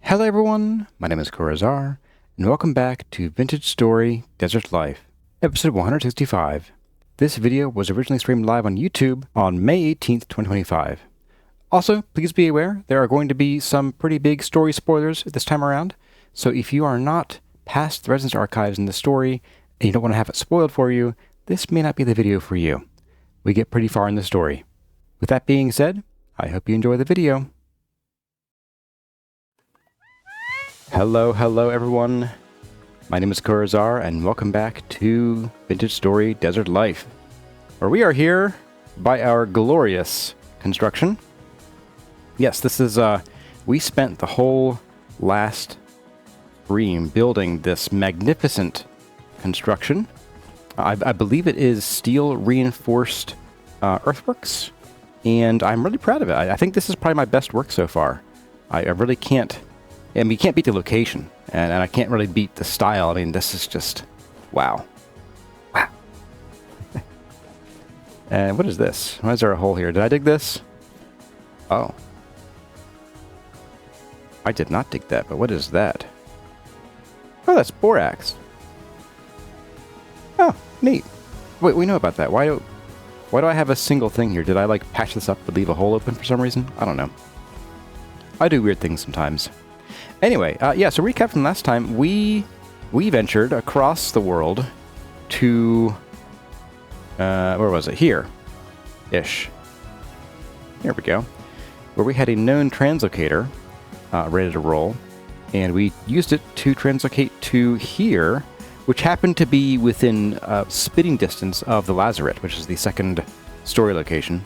Hello everyone, my name is Corazar, and welcome back to Vintage Story Desert Life, episode 165. This video was originally streamed live on YouTube on May 18th, 2025. Also, please be aware, there are going to be some pretty big story spoilers this time around, so if you are not past the Residence Archives in the story, and you don't want to have it spoiled for you, this may not be the video for you. We get pretty far in the story. With that being said, I hope you enjoy the video. Hello everyone. My name is Corazar, and welcome back to Vintage Story Desert Life, where we are here by our glorious construction. Yes, this is, we spent the whole last stream building this magnificent construction. I believe it is steel reinforced earthworks, and I'm really proud of it. I think this is probably my best work so far. I really can't. And we can't beat the location, and I can't really beat the style. I mean, this is just, wow. Wow. And what is this? Why is there a hole here? Did I dig this? Oh. I did not dig that, but what is that? Oh, that's borax. Oh, neat. Wait, we know about that. Why do I have a single thing here? Did I, like, patch this up but leave a hole open for some reason? I don't know. I do weird things sometimes. Anyway, yeah, so recap from last time, we ventured across the world to, where was it? Here-ish. Here we go. Where we had a known translocator ready to roll, and we used it to translocate to here, which happened to be within spitting distance of the Lazaret, which is the second story location.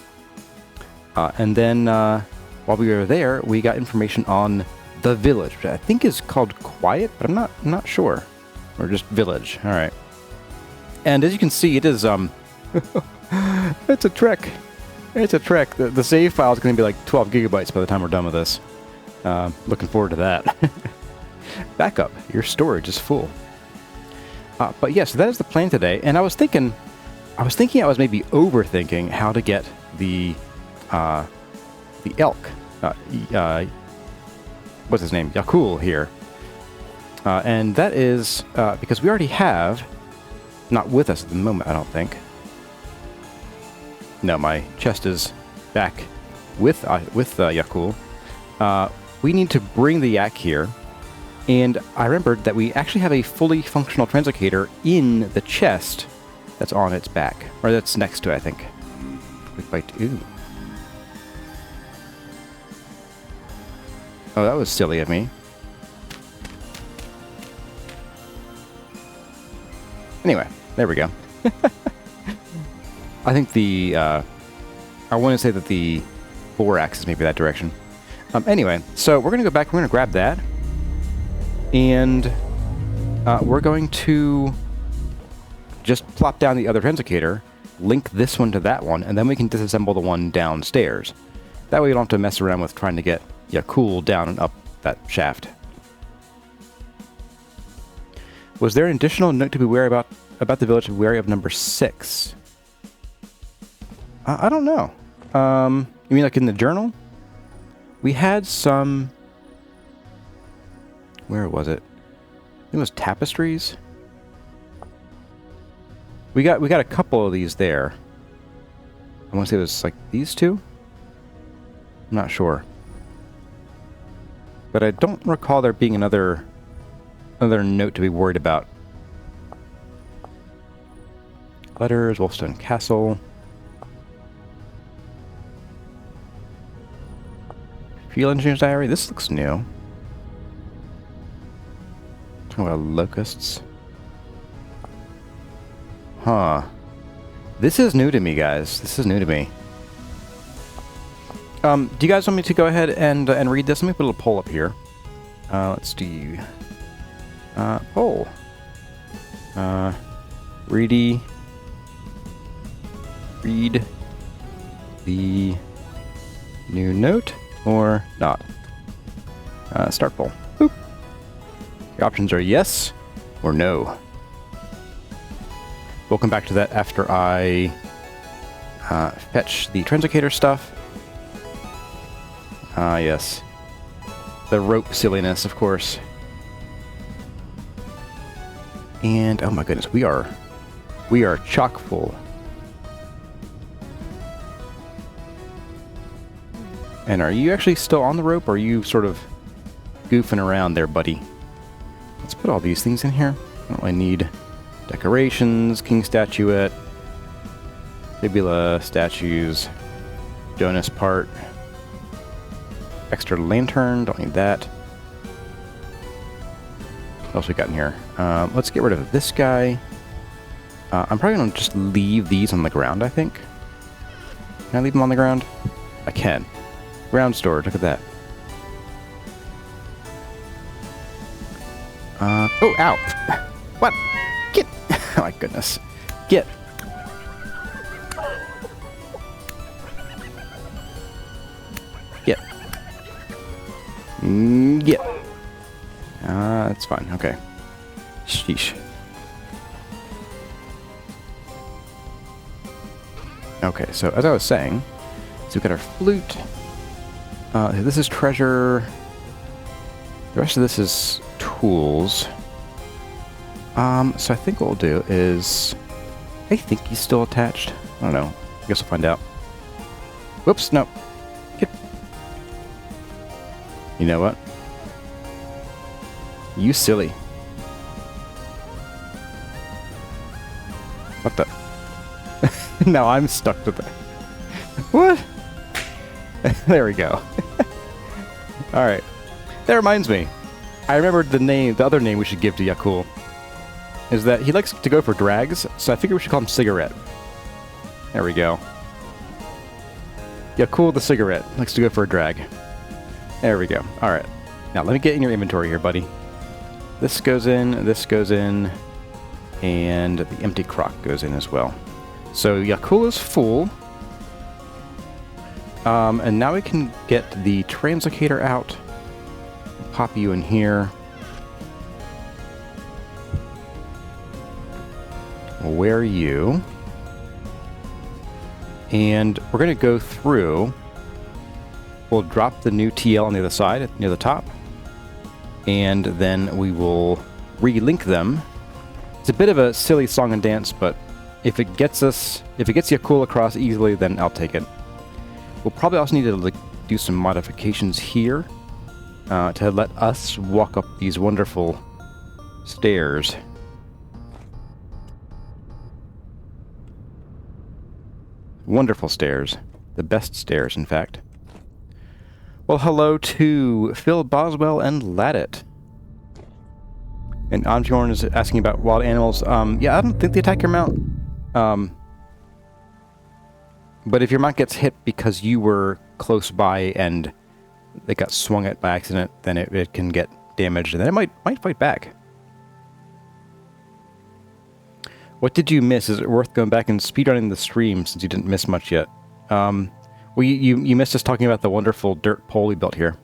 And then, while we were there, we got information on the village, which I think is called Quiet, but I'm not sure. Or just Village. All right. And as you can see, it is it's a trek. It's a trek. The save file is going to be like 12 gigabytes by the time we're done with this. Looking forward to that. Backup. Your storage is full. But yes, that is the plan today. And I was thinking I was maybe overthinking how to get the elk. What's his name? Yakul here. And that is because we already have, not with us at the moment, I don't think. No, my chest is back with Yakul. We need to bring the yak here. And I remembered that we actually have a fully functional translocator in the chest that's on its back. Or that's next to it, I think. Quick bite. Ooh. Oh, that was silly of me. Anyway, there we go. I think I want to say that the borax is maybe that direction. Anyway, so we're going to go back. We're going to grab that. And we're going to just plop down the other translocator, link this one to that one, and then we can disassemble the one downstairs. That way we don't have to mess around with trying to get cool down and up that shaft. Was there an additional note to be wary about the village to be wary of number 6? I don't know. You mean like in the journal? We had some... Where was it? It was tapestries. We got a couple of these there. I want to say it was like these two? I'm not sure. But I don't recall there being another note to be worried about. Letters, Wolfstone Castle. Field Engineer's Diary. This looks new. Talking about locusts. Huh. This is new to me, guys. This is new to me. Do you guys want me to go ahead and read this? Let me put a little poll up here. Let's do... poll. Read the new note or not? Start poll. Boop. The options are yes or no. We'll come back to that after I fetch the translocator stuff. Ah, yes. the rope silliness, of course. And oh my goodness, we are chock full. And are you actually still on the rope, or are you sort of goofing around there, buddy? Let's put all these things in here. I don't really need decorations, king statuette, fibula statues, Jonas part, extra lantern, don't need that. What else we got in here? Let's get rid of this guy. I'm probably going to just leave these on the ground, I think. Can I leave them on the ground? I can. Ground storage, look at that. Oh, ow! What? Get! Oh my goodness. Get! Get. Get. That's fine, okay. Sheesh. Okay, so as I was saying, so we've got our flute. This is treasure. The rest of this is tools. So I think what we'll do is... I think he's still attached. I don't know. I guess we'll find out. Whoops, no. Get. You know what? You silly. What the? Now I'm stuck with that. What? There we go. Alright. That reminds me. I remembered the other name we should give to Yakul. Is that he likes to go for drags, so I figure we should call him Cigarette. There we go. Yakul the Cigarette likes to go for a drag. There we go. Alright. Now let me get in your inventory here, buddy. This goes in, and the empty crock goes in as well. So Yakul is full. And now we can get the translocator out. Pop you in here. Wear you. And we're going to go through. We'll drop the new TL on the other side, near the top. And then we will relink them. It's a bit of a silly song and dance, but if it gets Yakul across easily, then I'll take it. We'll probably also need to do some modifications here to let us walk up these wonderful stairs. Wonderful stairs. The best stairs, in fact. Well, hello to Phil Boswell and Ladit. And Anjorn is asking about wild animals. Yeah, I don't think they attack your mount. But if your mount gets hit because you were close by and it got swung at by accident, then it can get damaged, and then it might fight back. What did you miss? Is it worth going back and speedrunning the stream since you didn't miss much yet? Well, you missed us talking about the wonderful dirt pole we built here.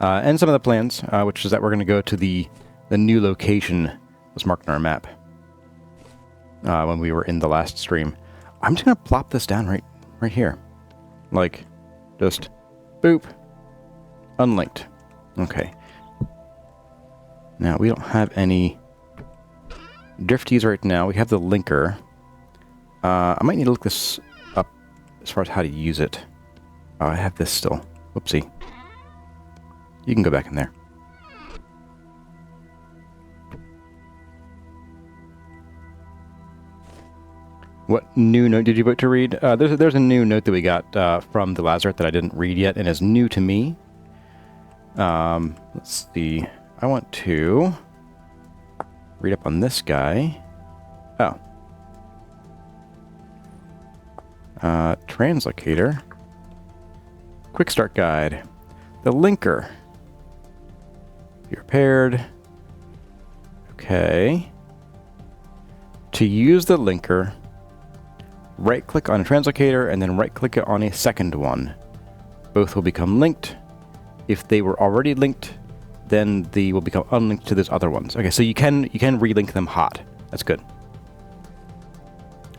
And some of the plans, which is that we're going to go to the new location that was marked on our map when we were in the last stream. I'm just going to plop this down right here. Like, just boop. Unlinked. Okay. Now, we don't have any drifties right now. We have the linker. I might need to look this up as far as how to use it. Oh, I have this still. Whoopsie. You can go back in there. What new note did you vote to read? There's a new note that we got from the Lazarus that I didn't read yet and is new to me. Let's see. I want to read up on this guy. Oh. Translocator. Quick start guide. The linker. Be repaired. Okay. To use the linker, right-click on a translocator and then right-click it on a second one. Both will become linked. If they were already linked, then they will become unlinked to those other ones. Okay, so you can relink them hot. That's good.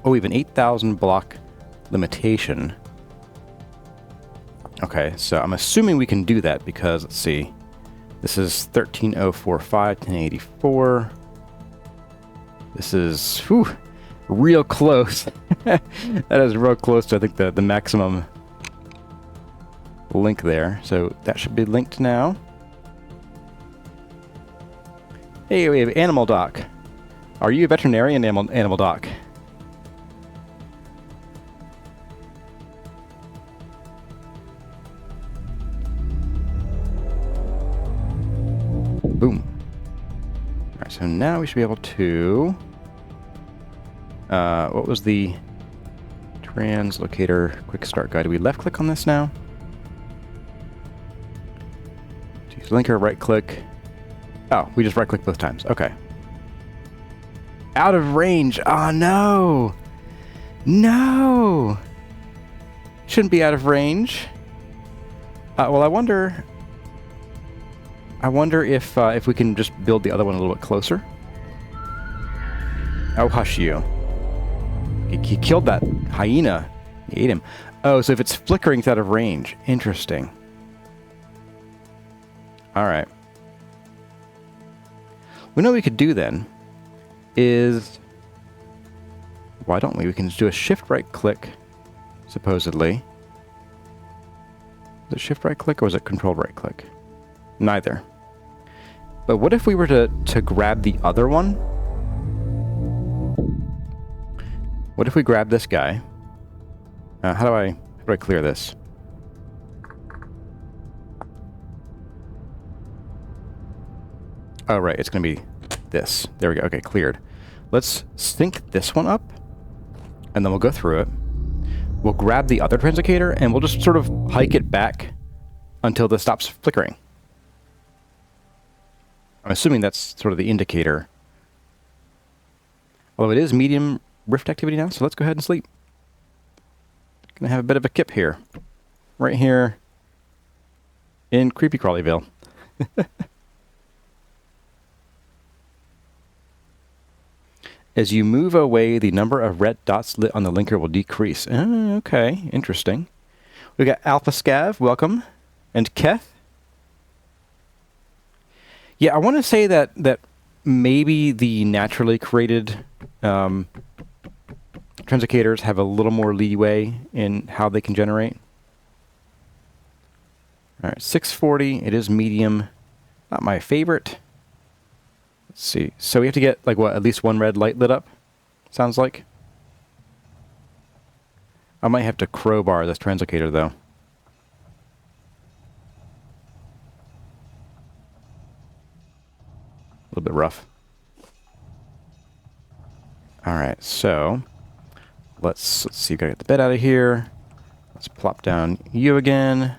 Oh, we have an 8,000 block limitation. Okay, so I'm assuming we can do that because, let's see. This is 13045, 1084. This is real close. That is real close to, I think, the maximum link there. So that should be linked now. Hey, we have Animal Doc. Are you a veterinarian, Animal Doc? Boom. All right, so now we should be able to... what was the translocator quick start guide? Do we left click on this now? Choose linker, right click. Oh, we just right click both times. Okay. Out of range. Oh, no. No. Shouldn't be out of range. Well, I wonder if we can just build the other one a little bit closer. Oh, hush you. He killed that hyena. He ate him. Oh, so if it's flickering, it's out of range. Interesting. All right. We know what we could do then is... Why don't we? We can just do a shift right click, supposedly. Is it shift right click or was it control right click? Neither. But what if we were to grab the other one? What if we grab this guy? How do I clear this? Oh, right. It's going to be this. There we go. Okay, cleared. Let's sync this one up, and then we'll go through it. We'll grab the other translocator, and we'll just sort of hike it back until this stops flickering. I'm assuming that's sort of the indicator. Although it is medium rift activity now, so let's go ahead and sleep. Gonna have a bit of a kip here. Right here in Creepy Crawlyville. As you move away, the number of red dots lit on the linker will decrease. Okay, interesting. We got Alpha Scav, welcome. And Keth. Yeah, I want to say that maybe the naturally created translocators have a little more leeway in how they can generate. All right, 640. It is medium. Not my favorite. Let's see. So we have to get, like, what, at least one red light lit up? Sounds like. I might have to crowbar this translocator, though. A little bit rough. All right, so let's see. Gotta get the bed out of here. Let's plop down you again,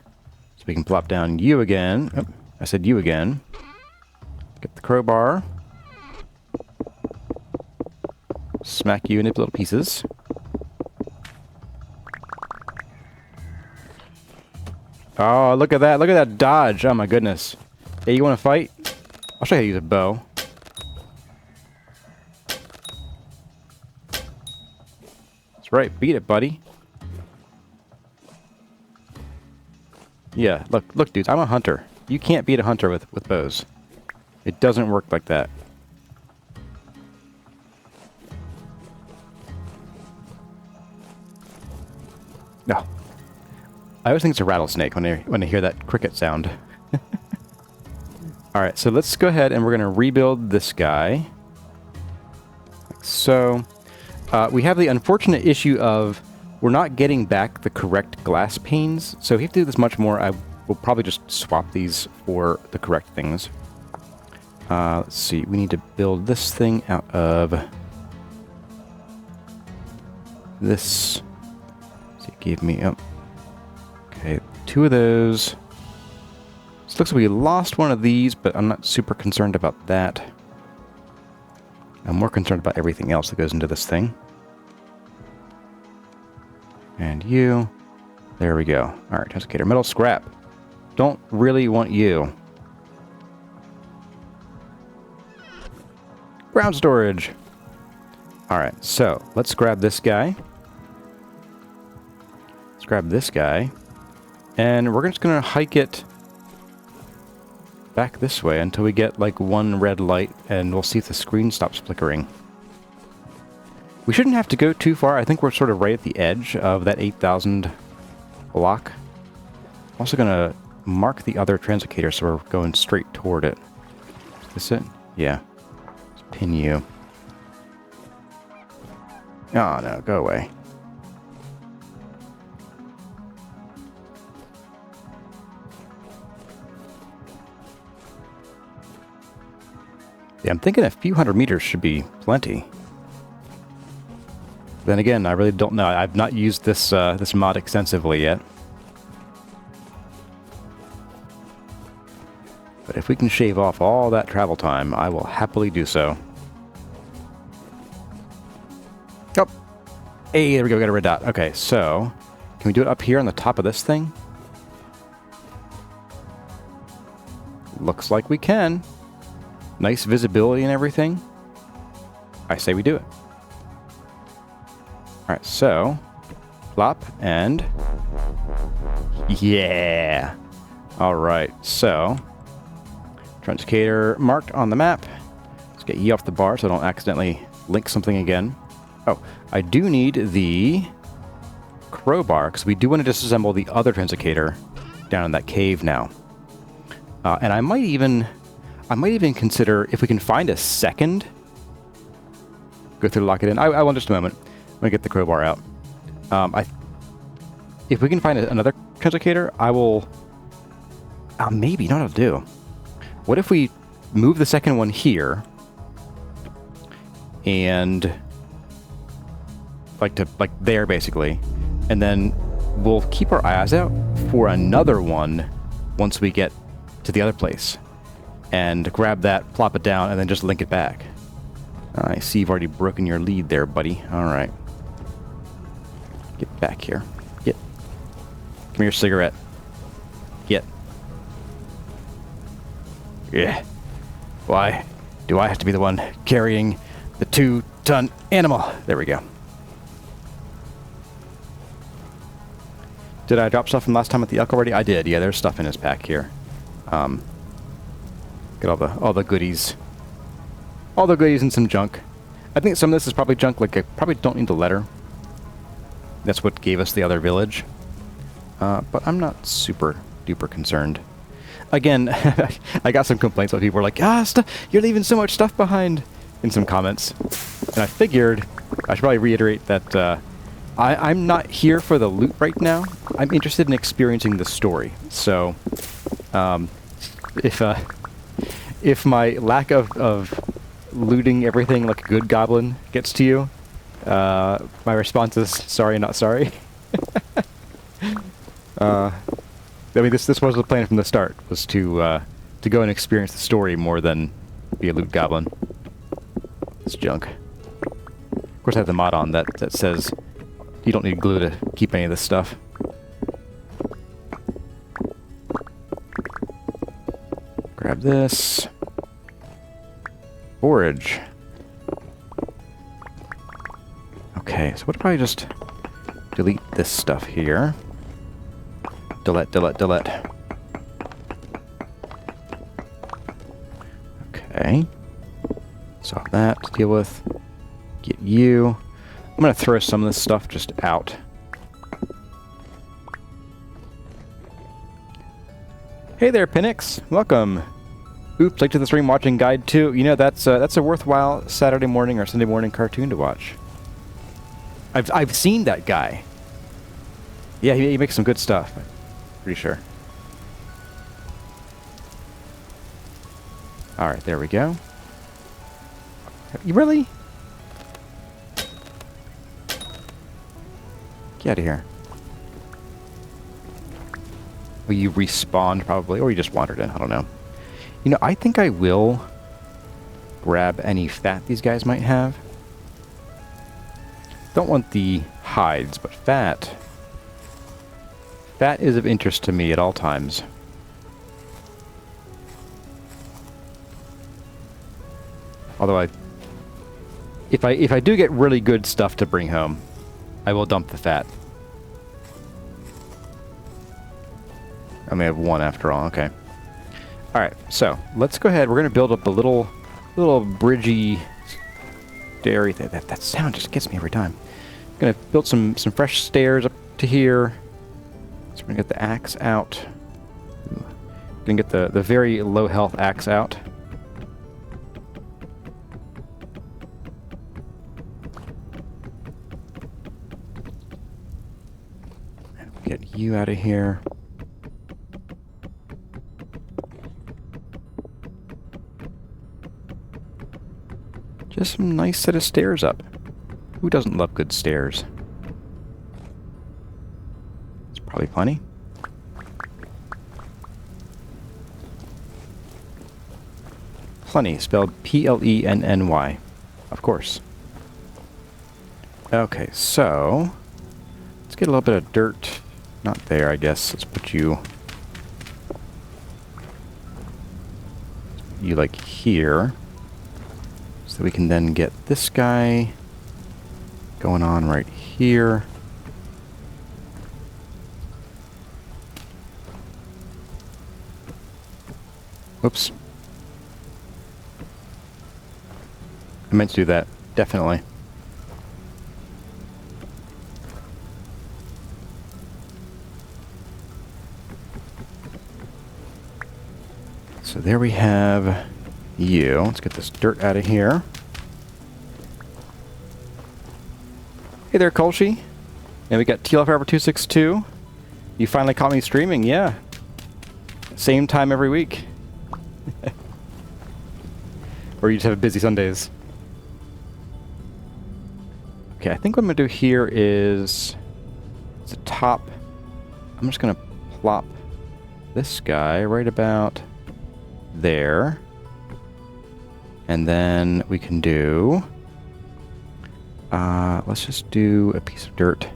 so we can plop down you again. Oh, I said you again. Get the crowbar. Smack you into little pieces. Oh, look at that! Look at that dodge! Oh my goodness! Hey, you want to fight? I'll show you how to use a bow. That's right, beat it, buddy. Yeah, look, dudes, I'm a hunter. You can't beat a hunter with bows. It doesn't work like that. No. I always think it's a rattlesnake when I hear that cricket sound. All right, so let's go ahead and we're going to rebuild this guy. So we have the unfortunate issue of we're not getting back the correct glass panes. So if you have to do this much more, I will probably just swap these for the correct things. Let's see. We need to build this thing out of this. So it gave me... Oh, okay, 2 of those. So it looks like we lost one of these, but I'm not super concerned about that. I'm more concerned about everything else that goes into this thing. And you. There we go. All right, translocator metal scrap. Don't really want you. Ground storage. All right, so let's grab this guy. Let's grab this guy. And we're just going to hike it back this way until we get like one red light, and we'll see if the screen stops flickering. We shouldn't have to go too far. I think we're sort of right at the edge of that 8,000 block. I'm also going to mark the other translocator so we're going straight toward it. Is this it? Yeah. Let's pin you. Oh no, go away. Yeah, I'm thinking a few hundred meters should be plenty. Then again, I really don't know. I've not used this this mod extensively yet. But if we can shave off all that travel time, I will happily do so. Oh! Hey, there we go, we got a red dot. Okay, so, can we do it up here on the top of this thing? Looks like we can. Nice visibility and everything. I say we do it. Alright, so, flop, and... yeah! Alright, so... Translocator marked on the map. Let's get ye off the bar so I don't accidentally link something again. Oh, I do need the crowbar, because we do want to disassemble the other translocator down in that cave now. And I might even consider, if we can find a second, go through to lock it in. I will in just a moment. I'm going to get the crowbar out. If we can find another translocator, I will... maybe, you know what I'll do? What if we move the second one here, and... like there, basically, and then we'll keep our eyes out for another one once we get to the other place. And grab that, plop it down, and then just link it back. I see you've already broken your lead there, buddy. Alright. Get back here. Get. Give me your cigarette. Get. Yeah. Why do I have to be the one carrying the 2-ton animal? There we go. Did I drop stuff from last time at the elk already? I did. Yeah, there's stuff in his pack here. Get all the goodies. All the goodies and some junk. I think some of this is probably junk, like I probably don't need the letter. That's what gave us the other village. But I'm not super duper concerned. Again, I got some complaints about people were like, you're leaving so much stuff behind in some comments. And I figured I should probably reiterate that I'm not here for the loot right now. I'm interested in experiencing the story. So, if my lack of looting everything like a good goblin gets to you, my response is sorry, not sorry. I mean, this was the plan from the start, was to go and experience the story more than be a loot goblin. It's junk. Of course, I have the mod on that says you don't need glue to keep any of this stuff. Grab this. Forage. Okay, so what if I just delete this stuff here? Delete. Okay. So that to deal with. Get you. I'm going to throw some of this stuff just out. Hey there, Pinnix. Welcome. Oops, late to the stream watching guide 2. You know, that's a worthwhile Saturday morning or Sunday morning cartoon to watch. I've seen that guy. Yeah, he makes some good stuff. Pretty sure. Alright, there we go. You really? Get out of here. Well, you respawned probably, or you just wandered in, I don't know. You know, I think I will grab any fat these guys might have. Don't want the hides, but fat. Fat is of interest to me at all times. Although if I do get really good stuff to bring home, I will dump the fat. I may have one after all, okay. Alright, so let's go ahead. We're going to build up a little bridgey stair. That sound just gets me every time. I'm going to build some fresh stairs up to here. So we're going to get the axe out. Going to get the very low health axe out. Get you out of here. Just some nice set of stairs up. Who doesn't love good stairs? It's probably plenty. Plenty, spelled P-L-E-N-N-Y. Of course. Okay, so let's get a little bit of dirt. Not there, I guess. Let's put you like here. So we can then get this guy going on right here. Oops. I meant to do that. Definitely. So there we have you. Let's get this dirt out of here. Hey there, Kolshi. And we got T-elk-eportation. You finally caught me streaming, yeah. Same time every week. Or you just have busy Sundays. Okay, I think what I'm going to do here is the top. I'm just going to plop this guy right about there. And then we can do... let's just do a piece of dirt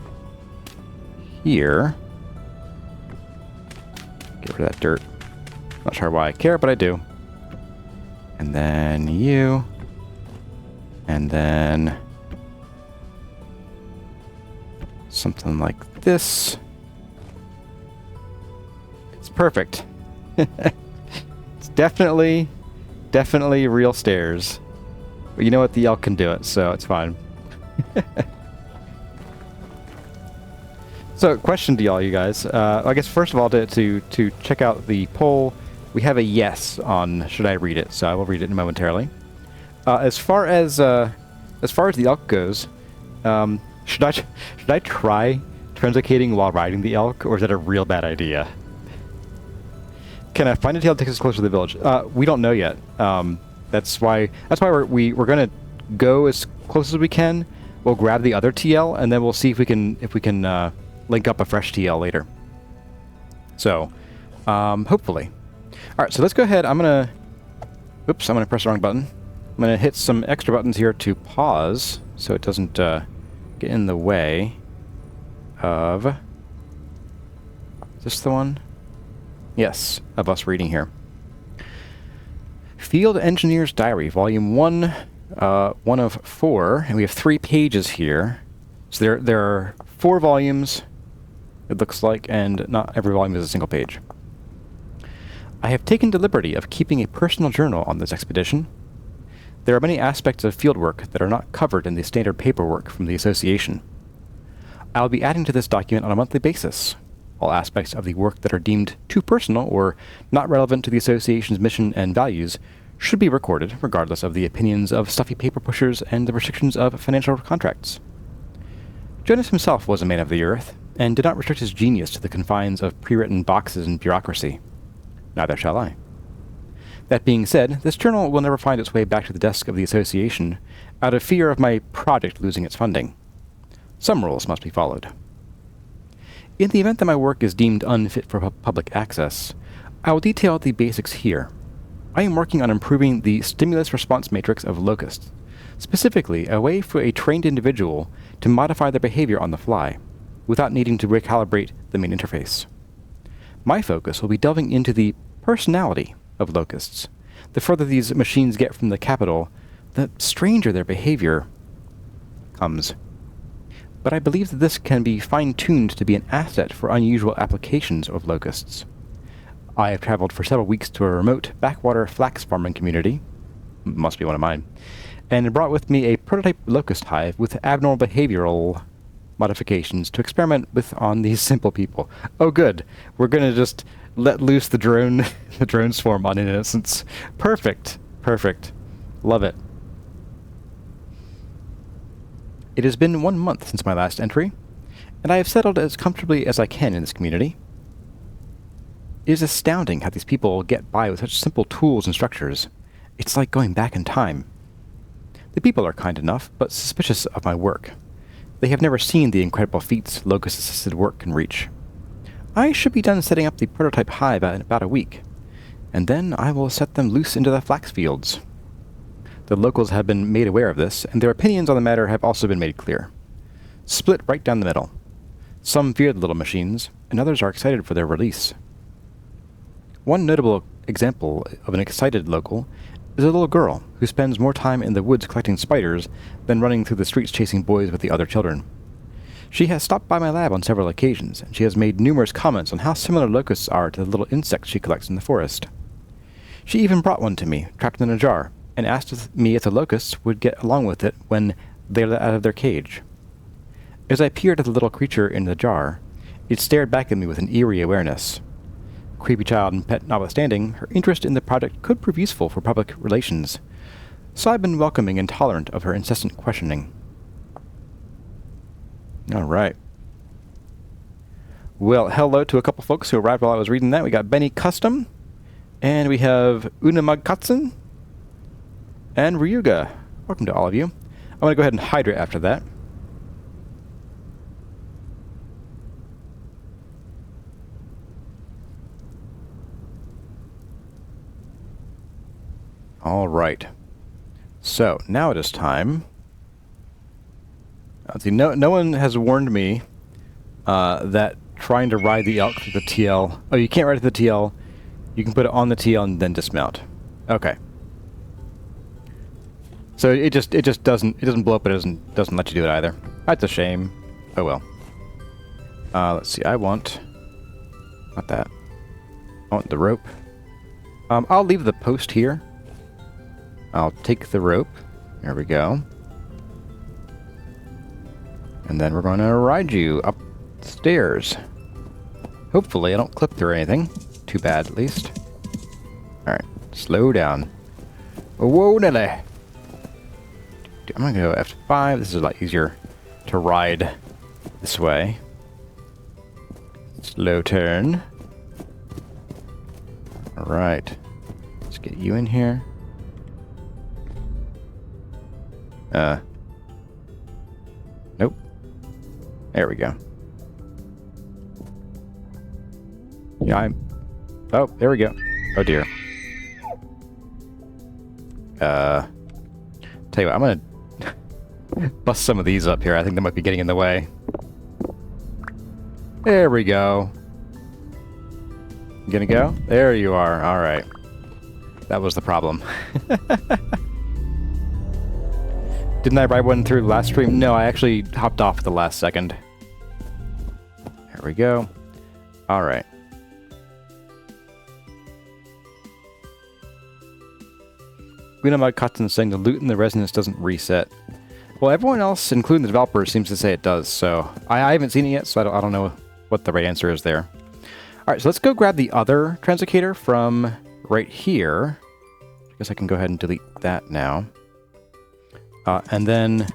here. Get rid of that dirt. Not sure why I care, but I do. And then you. And then something like this. It's perfect. It's definitely real stairs. But you know what? The elk can do it, so it's fine. So, question to y'all, you guys. I guess first of all, to check out the poll, we have a yes on should I read it, so I will read it momentarily. As far as the elk goes, should I try translocating while riding the elk, or is that a real bad idea? Can I find a tail that takes us closer to the village? We don't know yet. That's why we're gonna go as close as we can. We'll grab the other TL, and then we'll see if we can link up a fresh TL later. So, hopefully. All right, so let's go ahead. I'm gonna press the wrong button. I'm gonna hit some extra buttons here to pause, so it doesn't get in the way of. Is this the one? Yes, of us reading here. Field Engineer's Diary, Volume 1, 1 of 4, and we have 3 pages here. So there are 4 volumes, it looks like, and not every volume is a single page. I have taken the liberty of keeping a personal journal on this expedition. There are many aspects of fieldwork that are not covered in the standard paperwork from the association. I will be adding to this document on a monthly basis. All aspects of the work that are deemed too personal or not relevant to the association's mission and values should be recorded, regardless of the opinions of stuffy paper pushers and the restrictions of financial contracts. Jonas himself was a man of the earth, and did not restrict his genius to the confines of pre-written boxes and bureaucracy. Neither shall I. That being said, this journal will never find its way back to the desk of the association, out of fear of my project losing its funding. Some rules must be followed. In the event that my work is deemed unfit for public access, I will detail the basics here. I am working on improving the stimulus response matrix of locusts, specifically a way for a trained individual to modify their behavior on the fly, without needing to recalibrate the main interface. My focus will be delving into the personality of locusts. The further these machines get from the capital, the stranger their behavior comes. But I believe that this can be fine-tuned to be an asset for unusual applications of locusts. I have traveled for several weeks to a remote backwater flax farming community, must be one of mine, and brought with me a prototype locust hive with abnormal behavioral modifications to experiment with on these simple people. Oh good, we're gonna just let loose the drone, the drone swarm on innocents. Perfect, perfect, love it. It has been 1 month since my last entry, and I have settled as comfortably as I can in this community. It is astounding how these people get by with such simple tools and structures. It's like going back in time. The people are kind enough, but suspicious of my work. They have never seen the incredible feats locust-assisted work can reach. I should be done setting up the prototype hive in about a week, and then I will set them loose into the flax fields. The locals have been made aware of this, and their opinions on the matter have also been made clear. Split right down the middle. Some fear the little machines, and others are excited for their release. One notable example of an excited local is a little girl who spends more time in the woods collecting spiders than running through the streets chasing boys with the other children. She has stopped by my lab on several occasions, and she has made numerous comments on how similar locusts are to the little insects she collects in the forest. She even brought one to me, trapped in a jar, and asked me if the locusts would get along with it when they let out of their cage. As I peered at the little creature in the jar, it stared back at me with an eerie awareness. Creepy child and pet notwithstanding, her interest in the project could prove useful for public relations, so I've been welcoming and tolerant of her incessant questioning. Alright. Well, hello to a couple folks who arrived while I was reading that. We got Benny Custom, and we have Unamagkatsun, and Ryuga. Welcome to all of you. I'm going to go ahead and hydrate after that. All right. So now it is time. See, no one has warned me that trying to ride the elk through the TL. Oh, you can't ride it to the TL. You can put it on the TL and then dismount. Okay. So it just doesn't blow up. It doesn't let you do it either. That's a shame. Oh well. Let's see. I want not that. I want the rope. I'll leave the post here. I'll take the rope. There we go. And then we're going to ride you upstairs. Hopefully I don't clip through anything. Too bad, at least. Alright, slow down. Whoa, Nelly! I'm going to go F5. This is a lot easier to ride this way. Slow turn. Alright. Let's get you in here. Nope. There we go. Yeah, oh, there we go. Oh dear. Tell you what, I'm gonna bust some of these up here. I think they might be getting in the way. There we go. You gonna go? There you are. Alright. That was the problem. Didn't I ride one through the last stream? No, I actually hopped off at the last second. There we go. Alright. Unamag Cotton saying the loot in the resonance doesn't reset. Well, everyone else, including the developer, seems to say it does, so I haven't seen it yet, so I don't know what the right answer is there. Alright, so let's go grab the other translocator from right here. I guess I can go ahead and delete that now. And then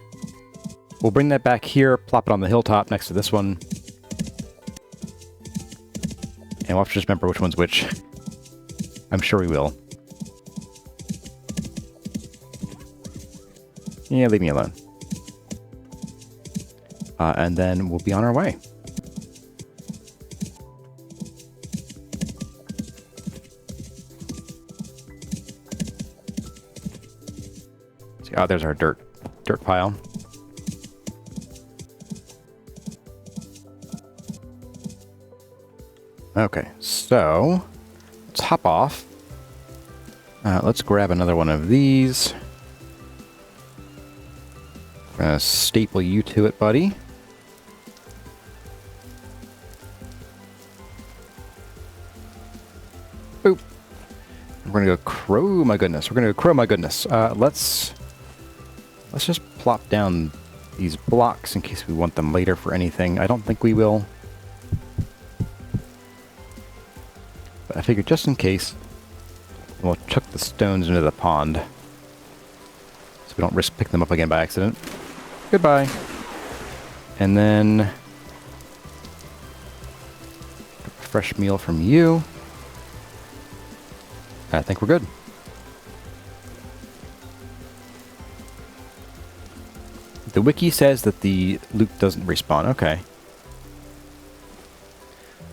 we'll bring that back here, plop it on the hilltop next to this one. And we'll have to just remember which one's which. I'm sure we will. Yeah, leave me alone. And then we'll be on our way. See, oh, there's our dirt pile. Okay, so let's hop off. Let's grab another one of these. Staple you to it, buddy. We're gonna go crow my goodness. We're gonna go crow my goodness. Let's just plop down these blocks in case we want them later for anything. I don't think we will. But I figured just in case, we'll chuck the stones into the pond. So we don't risk picking them up again by accident. Goodbye. And then fresh meal from you. I think we're good. The wiki says that the loop doesn't respawn. Okay.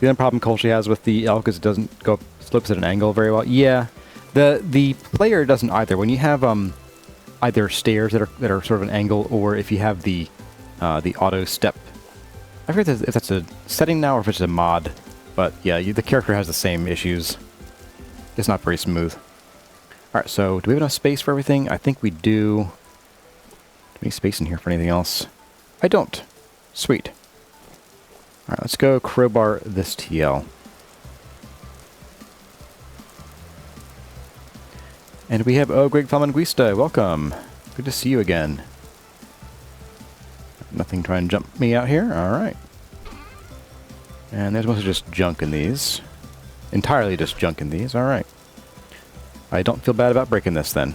The other problem Colsey has with the elk is it doesn't go slopes at an angle very well. Yeah. The player doesn't either. When you have either stairs that are sort of an angle, or if you have the auto step. I forget if that's a setting now or if it's a mod. But yeah, the character has the same issues. It's not very smooth. Alright, so do we have enough space for everything? I think we do. Do we have any space in here for anything else? I don't. Sweet. Alright, let's go crowbar this TL. And we have Greg Falmanguista. Welcome. Good to see you again. Nothing trying to jump me out here. Alright. And there's mostly just junk in these. Entirely just junk in these. Alright. I don't feel bad about breaking this then.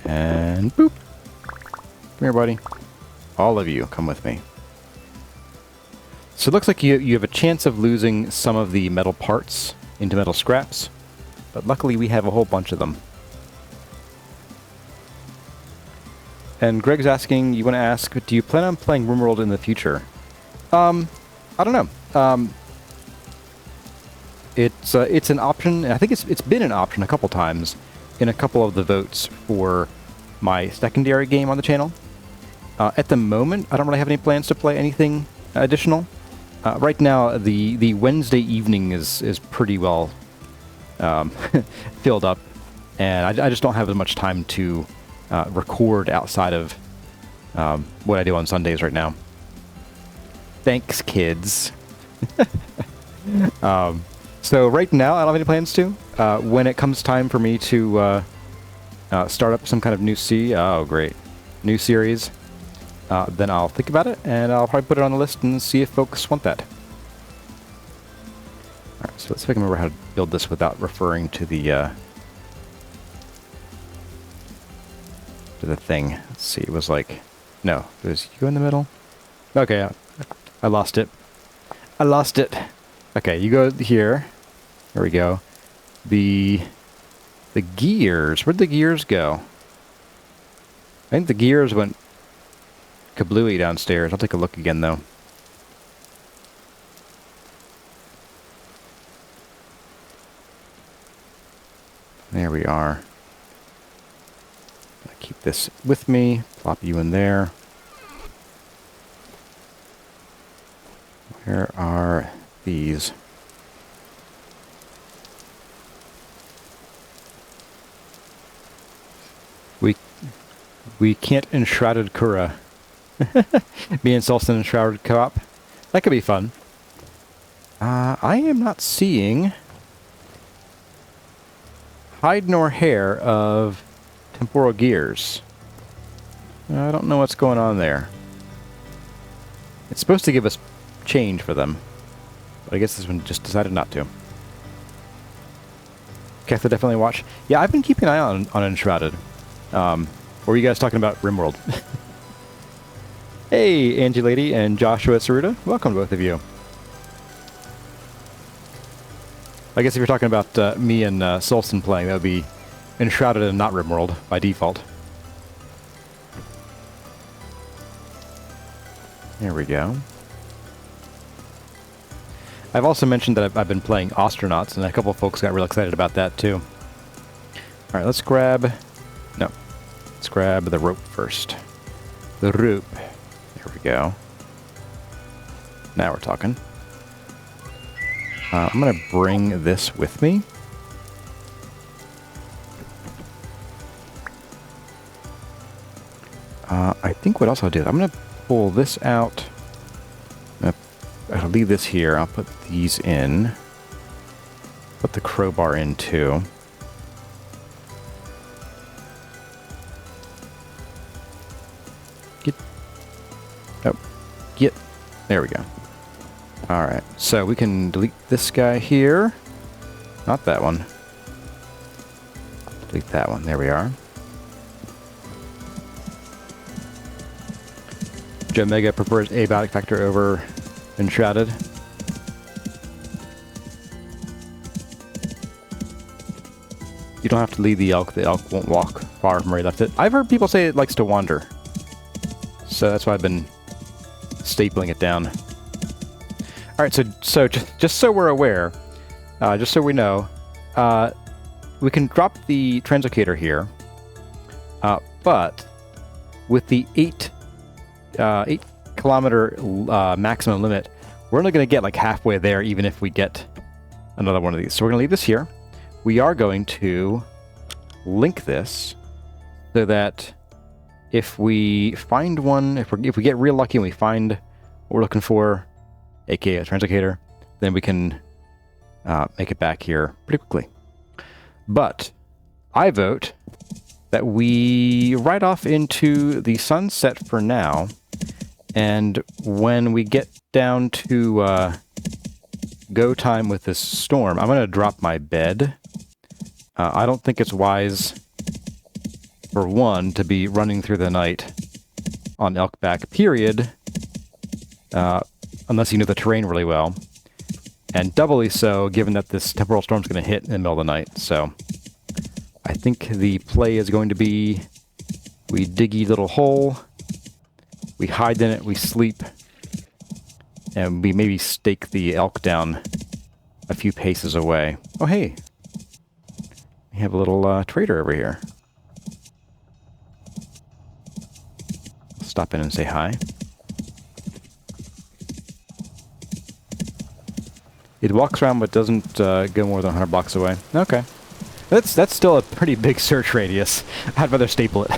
And boop. Come here, buddy. All of you, come with me. So it looks like you have a chance of losing some of the metal parts into metal scraps. But luckily we have a whole bunch of them. And Greg's asking, you want to ask, do you plan on playing RimWorld in the future? I don't know. It's an option. I think it's been an option a couple times in a couple of the votes for my secondary game on the channel. At the moment, I don't really have any plans to play anything additional. Right now, the Wednesday evening is pretty well filled up, and I just don't have as much time to record outside of what I do on Sundays right now. Thanks, kids. So right now, I don't have any plans to. When it comes time for me to start up some kind of new new series, then I'll think about it, and I'll probably put it on the list and see if folks want that. Alright, so let's see if I can remember how to build this without referring to the thing. Let's see, it was like... No, there's you in the middle? Okay, I lost it. I lost it! Okay, you go here. There we go. The gears. Where'd the gears go? I think the gears went kablooey downstairs. I'll take a look again, though. There we are. I'll keep this with me. Plop you in there. Where are these? We can't enshrouded Kura. Me and Solston enshrouded co-op. That could be fun. I am not seeing hide nor hair of temporal gears. I don't know what's going on there. It's supposed to give us change for them, but I guess this one just decided not to. Katha definitely watch. Yeah, I've been keeping an eye on Enshrouded. What were you guys talking about RimWorld? Hey, Angie Lady and Joshua Saruda. Welcome, both of you. I guess if you're talking about me and Solston playing, that would be Enshrouded and not RimWorld by default. There we go. I've also mentioned that I've been playing Astronauts, and a couple of folks got real excited about that too. Alright, let's grab the rope first. The rope. There we go. Now we're talking. I'm going to bring this with me. I think what else I'll do, I'm going to pull this out. I'll leave this here. I'll put these in. put the crowbar in too. Get. There we go. Alright, so we can delete this guy here. Not that one. Delete that one. There we are. Joe Mega prefers abiotic factor over enshrouded. You don't have to lead the elk. The elk won't walk far from where you left it. I've heard people say it likes to wander. So that's why I've been stapling it down. Alright, so just so we're aware, just so we know, we can drop the translocator here, but with the 8 kilometer maximum limit, we're only going to get like halfway there even if we get another one of these. So we're going to leave this here. We are going to link this so that if we find one, if we get real lucky and we find what we're looking for, aka a translocator, then we can make it back here pretty quickly. But I vote that we ride off into the sunset for now, and when we get down to go time with this storm, I'm going to drop my bed. I don't think it's wise, for one, to be running through the night on Elkback, period, unless you know the terrain really well. And doubly so, given that this temporal storm is going to hit in the middle of the night. So I think the play is going to be, we dig a little hole, we hide in it, we sleep, and we maybe stake the elk down a few paces away. Oh, hey. We have a little trader over here. Stop in and say hi. It walks around but doesn't go more than 100 blocks away. Okay. That's still a pretty big search radius. I'd rather staple it.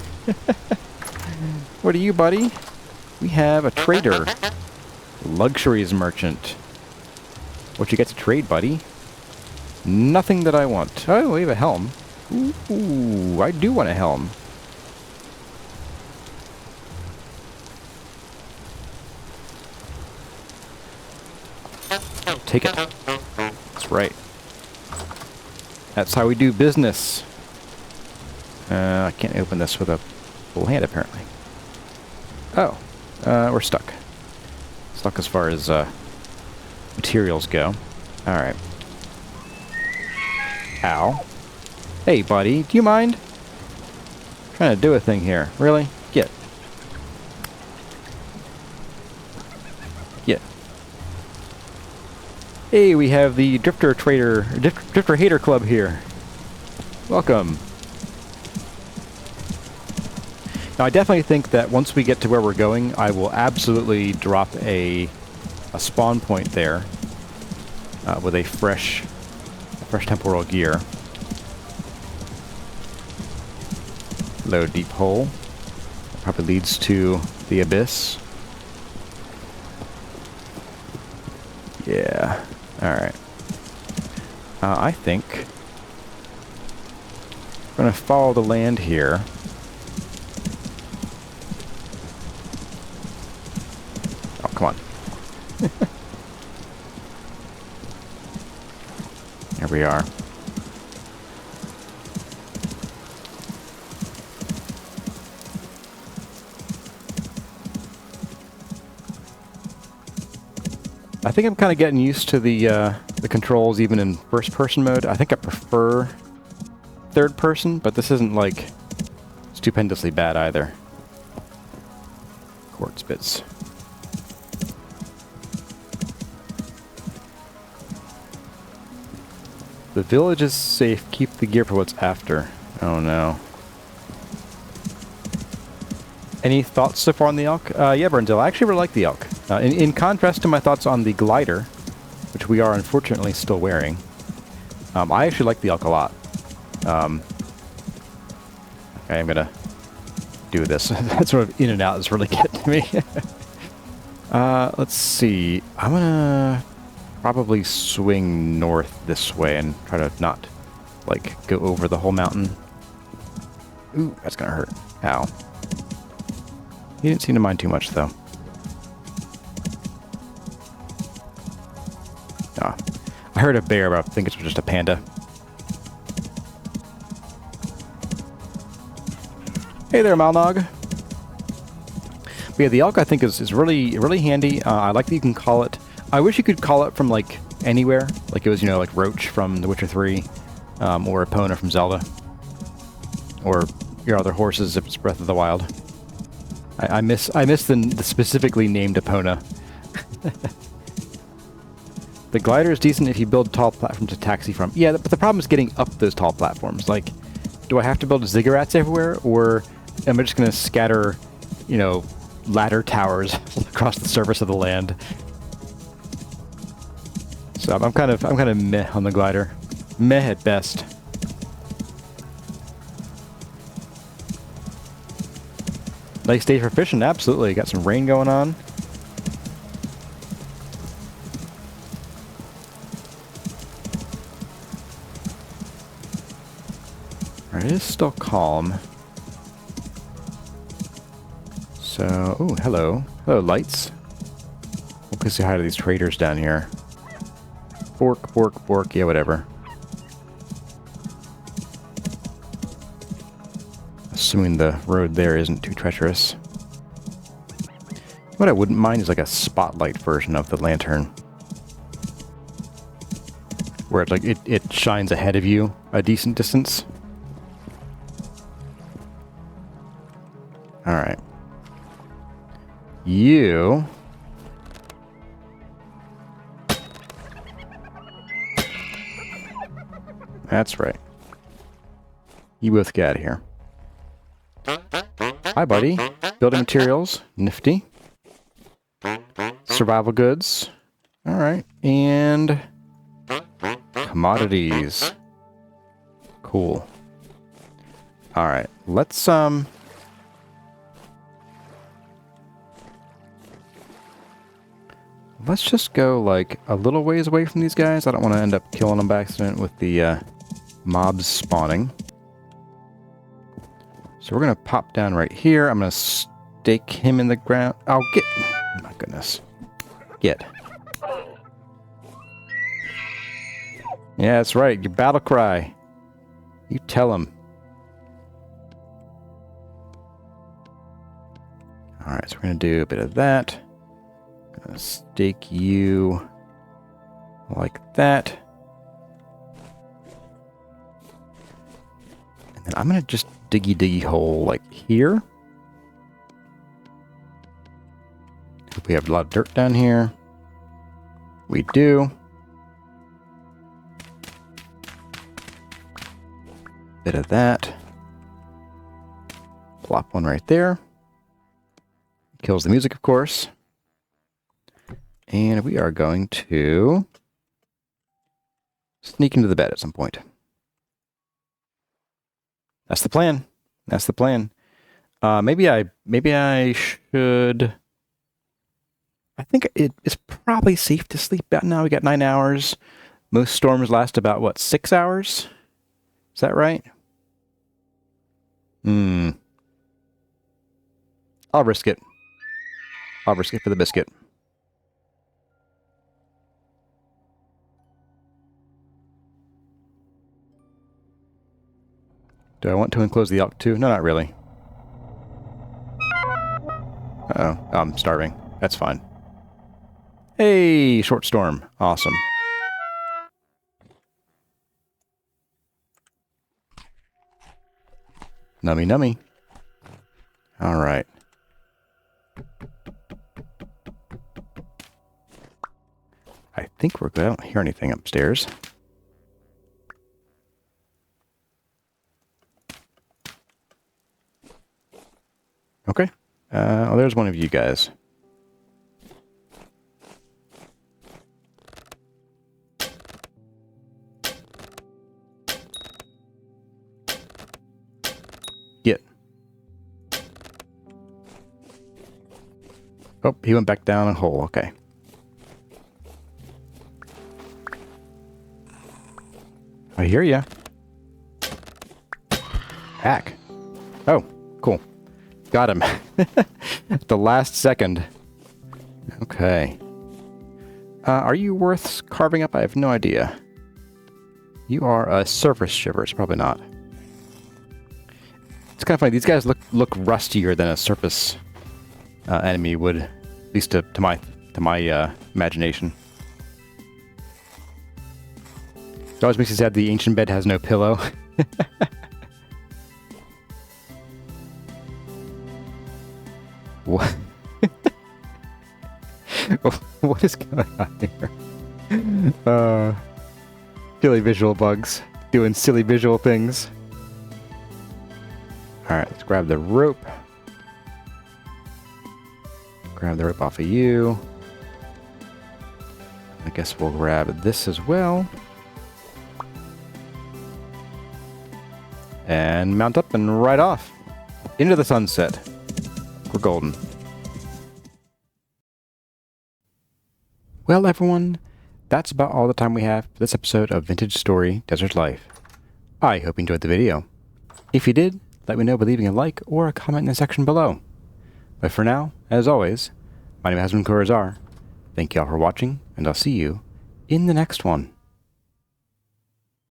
What are you, buddy? We have a trader. Luxuries merchant. What you get to trade, buddy? Nothing that I want. Oh, we have a helm. Ooh, I do want a helm. Take it. That's right. That's how we do business. I can't open this with a full hand, apparently. Oh, we're stuck. Stuck as far as materials go. Alright. Ow. Hey, buddy, do you mind? I'm trying to do a thing here. Really? Get. Get. Hey, we have the Drifter Hater Club here. Welcome. Now, I definitely think that once we get to where we're going, I will absolutely drop a spawn point there with a fresh temporal gear. Low deep hole. That probably leads to the abyss. Yeah. Alright. I think we're going to follow the land here. Oh, come on. There we are. I think I'm kind of getting used to the controls even in first-person mode. I think I prefer third-person, but this isn't, like, stupendously bad either. Quartz bits. The village is safe. Keep the gear for what's after. Oh, no. Any thoughts so far on the elk? Yeah, Burnzilla, I actually really like the elk. In contrast to my thoughts on the glider, which we are unfortunately still wearing, I actually like the elk a lot. Okay, I'm gonna do this. That sort of in and out is really getting to me. Let's see. I'm gonna probably swing north this way and try to not, like, go over the whole mountain. Ooh, that's gonna hurt. Ow. He didn't seem to mind too much, though. Ah. I heard a bear, but I think it's just a panda. Hey there, Malnog. But yeah, the elk I think is really handy. I like that you can call it. I wish you could call it from like anywhere, like it was, you know, like Roach from The Witcher 3, or Epona from Zelda, or your other horses if it's Breath of the Wild. I miss the specifically named Epona. The glider is decent if you build tall platforms to taxi from. Yeah, but the problem is getting up those tall platforms. Like, do I have to build ziggurats everywhere, or am I just going to scatter, you know, ladder towers across the surface of the land? So I'm kind of meh on the glider. Meh at best. Nice day for fishing, absolutely. Got some rain going on. Alright, it is still calm. So, oh, hello. Hello, lights. We'll go say hi to these traders down here. Bork, bork, bork, yeah, whatever. Assuming the road there isn't too treacherous. What I wouldn't mind is like a spotlight version of the lantern. Where it's like, it shines ahead of you a decent distance. Alright. You... That's right. You both get out of here. Hi, buddy. Building materials. Nifty. Survival goods. Alright. And... commodities. Cool. Alright. Let's, let's just go, like, a little ways away from these guys. I don't want to end up killing them by accident with the, mobs spawning. So we're going to pop down right here. I'm going to stake him in the ground. Oh, get... Oh, my goodness. Get. Yeah, that's right. Your battle cry. You tell him. Alright, so we're going to do a bit of that. Gonna stake you like that. And then I'm going to just diggy hole like here. Hope we have a lot of dirt down here. We do. Bit of that. Plop one right there. Kills the music, of course. And we are going to sneak into the bed at some point. That's the plan. That's the plan. Maybe I should... I think it's probably safe to sleep out now. We got 9 hours. Most storms last about, what, 6 hours? Is that right? I'll risk it. I'll risk it for the biscuit. Do I want to enclose the elk too? No, not really. Uh-oh. I'm starving. That's fine. Hey, short storm. Awesome. Nummy nummy. All right. I think we're good. I don't hear anything upstairs. Okay. Well, there's one of you guys. Get. Oh, he went back down a hole. Okay. I hear ya. Hack. Oh, cool. Got him. At the last second. Okay. Are you worth carving up? I have no idea. You are a surface shivers. Probably not. It's kind of funny. These guys look rustier than a surface enemy would, at least to my imagination. It always makes me sad the ancient bed has no pillow. What? What is going on here? Silly visual bugs doing silly visual things. Alright, let's grab the rope. Grab the rope off of you. I guess we'll grab this as well. And mount up and ride off. Into the sunset. We're golden. Well, everyone, that's about all the time we have for this episode of Vintage Story Desert Life. I hope you enjoyed the video. If you did, let me know by leaving a like or a comment in the section below. But for now, as always, my name has been Corazar. Thank you all for watching, and I'll see you in the next one.